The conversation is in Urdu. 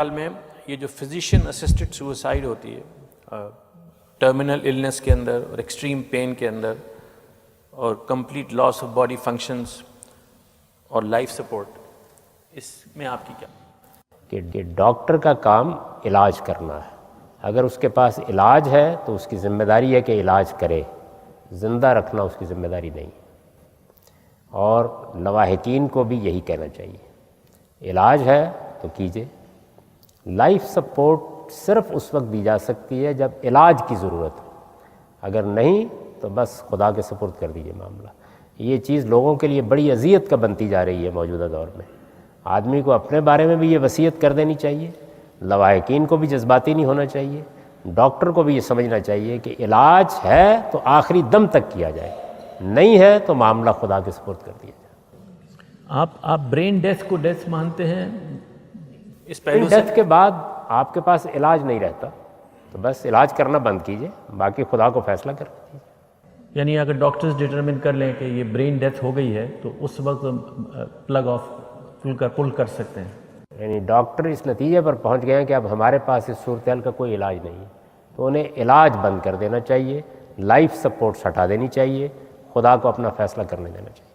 حال میں یہ جو فزیشین اسسٹڈ سوسائڈ ہوتی ہے ٹرمینل النس کے اندر اور ایکسٹریم پین کے اندر اور complete loss of body functions اور لائف سپورٹ، اس میں آپ کی کیا؟ کہ ڈاکٹر کا کام علاج کرنا ہے. اگر اس کے پاس علاج ہے تو اس کی ذمہ داری ہے کہ علاج کرے، زندہ رکھنا اس کی ذمہ داری نہیں. اور لواحقین کو بھی یہی کہنا چاہیے، علاج ہے تو کیجیے. لائف سپورٹ صرف اس وقت دی جا سکتی ہے جب علاج کی ضرورت ہو، اگر نہیں تو بس خدا کے سپرد کر دیجیے معاملہ. یہ چیز لوگوں کے لیے بڑی اذیت کا بنتی جا رہی ہے موجودہ دور میں. آدمی کو اپنے بارے میں بھی یہ وصیت کر دینی چاہیے، لواحقین کو بھی جذباتی نہیں ہونا چاہیے، ڈاکٹر کو بھی یہ سمجھنا چاہیے کہ علاج ہے تو آخری دم تک کیا جائے، نہیں ہے تو معاملہ خدا کے سپرد کر دیا جائے. آپ برین ڈیتھ کو ڈیتھ مانتے ہیں؟ اس پہلو سے ڈیتھ کے بعد آپ کے پاس علاج نہیں رہتا تو بس علاج کرنا بند کیجیے، باقی خدا کو فیصلہ کر دیجیے. یعنی اگر ڈاکٹرز ڈٹرمن کر لیں کہ یہ برین ڈیتھ ہو گئی ہے تو اس وقت پلگ آف پل کر سکتے ہیں. یعنی ڈاکٹر اس نتیجے پر پہنچ گئے ہیں کہ اب ہمارے پاس اس صورتحال کا کوئی علاج نہیں ہے تو انہیں علاج بند کر دینا چاہیے، لائف سپورٹس ہٹا دینی چاہیے، خدا کو اپنا فیصلہ کرنے دینا چاہیے.